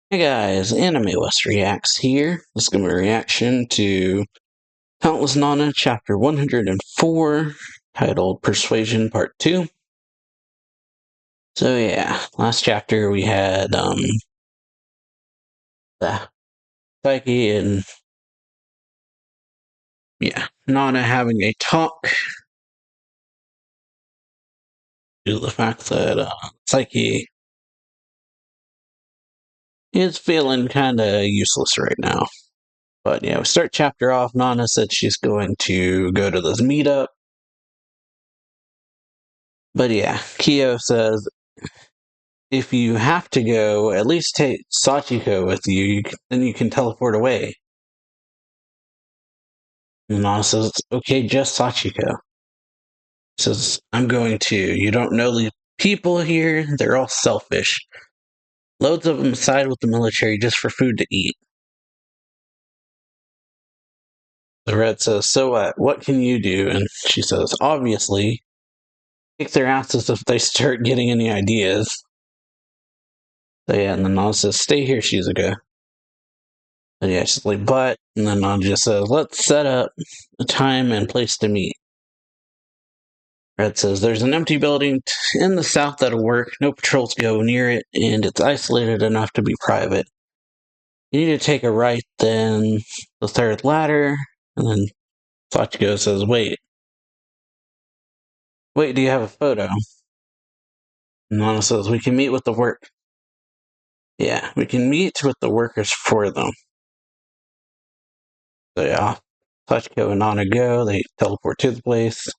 Hey guys, AnimeWestReacts here. This is going to be a reaction to Talentless Nana Chapter 104, titled Persausion Part 2. So yeah, last chapter we had, the Psyche and, Nana having a talk due to the fact that, Psyche is feeling kinda useless right now. But yeah, we start chapter off, Nana said she's going to go to this meetup. But yeah, Kyo says, if you have to go, at least take Sachiko with you, then you can teleport away. And Nana says, okay, just Sachiko. Says, I'm going to. You don't know the people here, they're all selfish. Loads of them side with the military just for food to eat. The Red says, so what? What can you do? And she says, obviously, kick their asses if they start getting any ideas. So yeah, and then Nana says, stay here, Shizuka. And yeah, she's like, but, and then Nana just says, let's set up a time and place to meet. Red says, there's an empty building in the south that'll work. No patrols go near it, and it's isolated enough to be private. You need to take a right, then the third ladder, and then Sachiko says, wait, do you have a photo? And Nana says, we can meet with the work. Yeah, we can meet with the workers for them. So yeah, Sachiko and Nana go, they teleport to the place.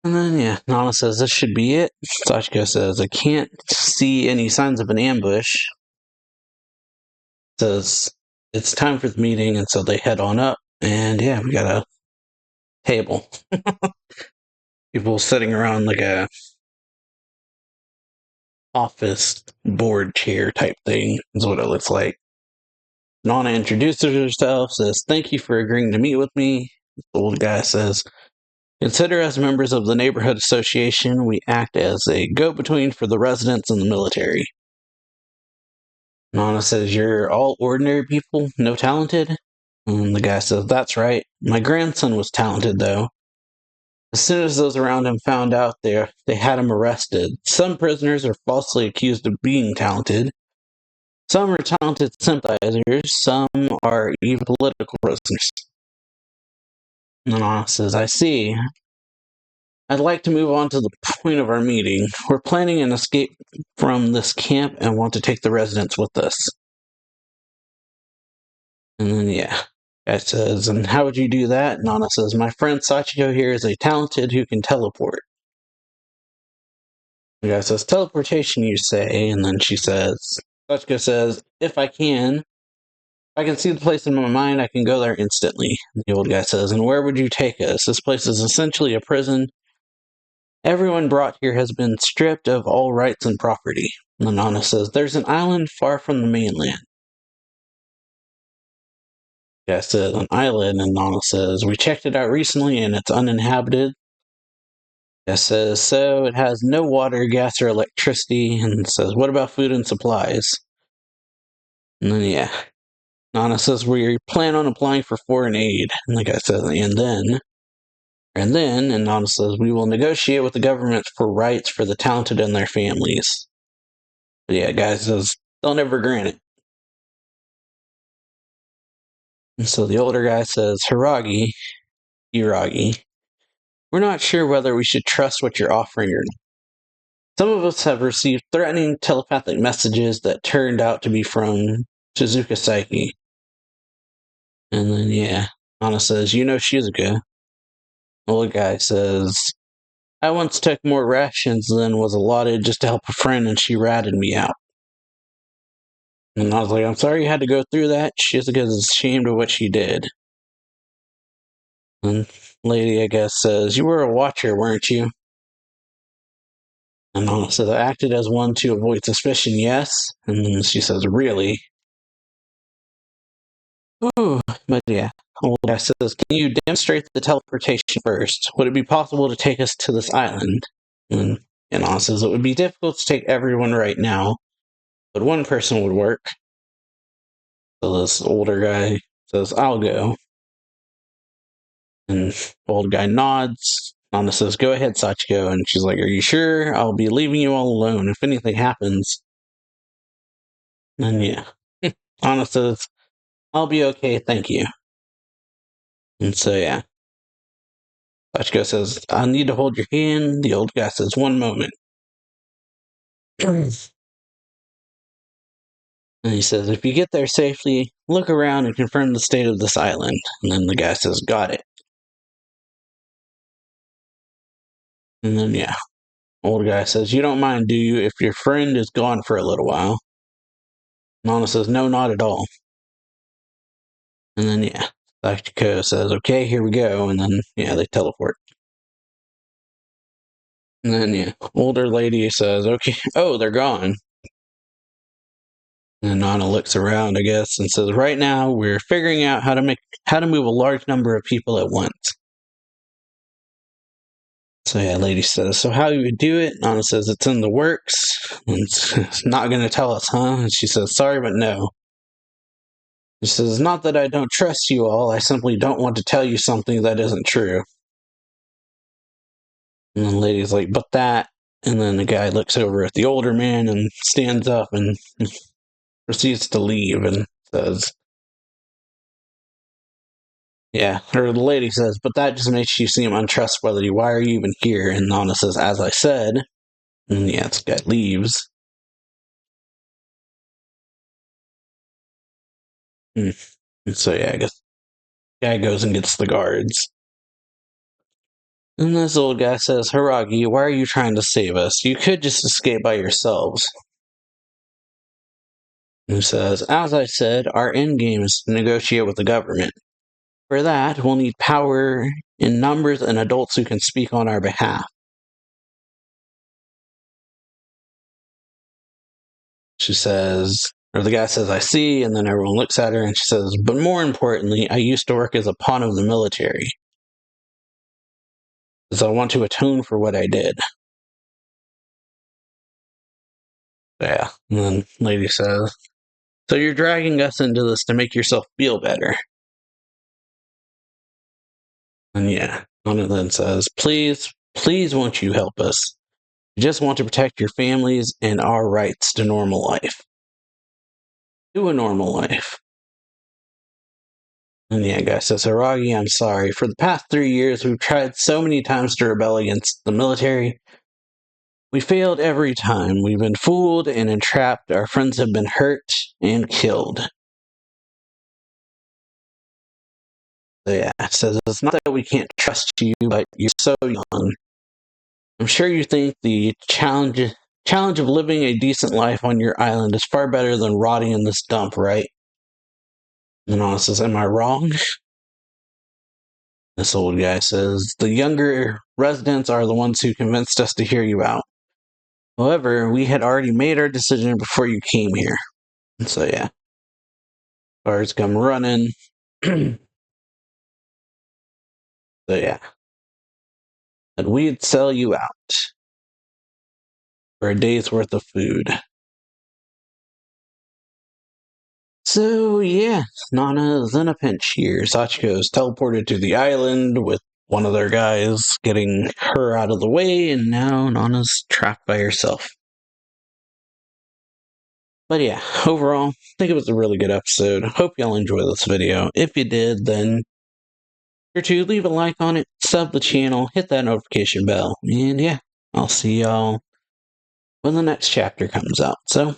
And then, yeah, Nana says, this should be it. Sachiko says, I can't see any signs of an ambush. Says, it's time for the meeting, and so they head on up. And yeah, we got a table. People sitting around like a office board chair type thing is what it looks like. Nana introduces herself, says, thank you for agreeing to meet with me. The old guy says, consider us members of the neighborhood association. We act as a go-between for the residents and the military. Nana says, you're all ordinary people, no talented? And the guy says, that's right. My grandson was talented, though. As soon as those around him found out they had him arrested. Some prisoners are falsely accused of being talented. Some are talented sympathizers. Some are even political prisoners. And Nana says, I see. I'd like to move on to the point of our meeting. We're planning an escape from this camp and want to take the residents with us. And then, yeah. Guy says, and how would you do that? Nana says, my friend Sachiko here is a talented who can teleport. The guy says, teleportation, you say? And then she says, Sachiko says, if I can see the place in my mind, I can go there instantly. The old guy says, and where would you take us? This place is essentially a prison. Everyone brought here has been stripped of all rights and property. And Nana says, there's an island far from the mainland. The guy says, an island, and Nana says, we checked it out recently and it's uninhabited. The guy says, so it has no water, gas, or electricity, and says, what about food and supplies? And then, yeah. Nana says, we plan on applying for foreign aid. And the guy says, and then, and Nana says, we will negotiate with the government for rights for the talented and their families. But yeah, guy says, they'll never grant it. And so the older guy says, Hiragi, we're not sure whether we should trust what you're offering or not. Some of us have received threatening telepathic messages that turned out to be from Shizuka Psyche. And then, yeah, Nana says, you know Shizuka. The old guy says, I once took more rations than was allotted just to help a friend, and she ratted me out. And I was like, I'm sorry you had to go through that. Shizuka is ashamed of what she did. And lady, I guess, says, you were a watcher, weren't you? And Nana says, I acted as one to avoid suspicion, yes. And then she says, really? Ooh, but yeah. Old guy says, can you demonstrate the teleportation first? Would it be possible to take us to this island? And Nana says, it would be difficult to take everyone right now. but one person would work. So this older guy says, I'll go. And old guy nods. Nana says, go ahead, Sachiko. And she's like, are you sure? I'll be leaving you all alone. If anything happens, then yeah. Nana says, I'll be okay, thank you. And so yeah. Sachiko says, I need to hold your hand. The old guy says, one moment. And he says, if you get there safely, look around and confirm the state of this island. And then the guy says, got it. And then yeah. Old guy says, you don't mind, do you, if your friend is gone for a little while? Nana says, no, not at all. And then, yeah, Sachiko says, okay, here we go. And then, yeah, they teleport. And then, yeah, older lady says, okay, oh, they're gone. And Nana looks around, I guess, and says, right now, we're figuring out how to move a large number of people at once. So, yeah, lady says, so how do you do it? Nana says, it's in the works. And it's not going to tell us, huh? And she says, sorry, but no. She says, not that I don't trust you all, I simply don't want to tell you something that isn't true. And the lady's like, but that... And then the guy looks over at the older man and stands up and proceeds to leave and says, yeah, or the lady says, but that just makes you seem untrustworthy. Why are you even here? And Nana says, as I said. And yeah, this guy leaves. And so yeah, I guess the guy goes and gets the guards. And this old guy says, Hiragi, why are you trying to save us? You could just escape by yourselves. And he says, as I said, our end game is to negotiate with the government. For that, we'll need power in numbers and adults who can speak on our behalf. She says, or the guy says, I see, and then everyone looks at her and she says, but more importantly, I used to work as a pawn of the military. Because I want to atone for what I did. Yeah, and then lady says, so you're dragging us into this to make yourself feel better. And yeah, Anna then says, please won't you help us? We just want to protect your families and our rights to normal life. To a normal life. And yeah, guy says, Hiragi, I'm sorry. For the past 3 years, we've tried so many times to rebel against the military. We failed every time. We've been fooled and entrapped. Our friends have been hurt and killed. So yeah, says, it's not that we can't trust you, but you're so young. I'm sure you think the challenge of living a decent life on your island is far better than rotting in this dump, right? And Anna says, am I wrong? This old guy says, the younger residents are the ones who convinced us to hear you out. However, we had already made our decision before you came here. And so yeah. Cars come running. So yeah. And we'd sell you out for a day's worth of food. So yeah, Nana's in a pinch here. Sachiko's teleported to the island with one of their guys getting her out of the way, and now Nana's trapped by herself. But yeah, overall, I think it was a really good episode. Hope y'all enjoyed this video. If you did, then sure to leave a like on it, sub the channel, hit that notification bell, and yeah, I'll see y'all when the next chapter comes out. So, later.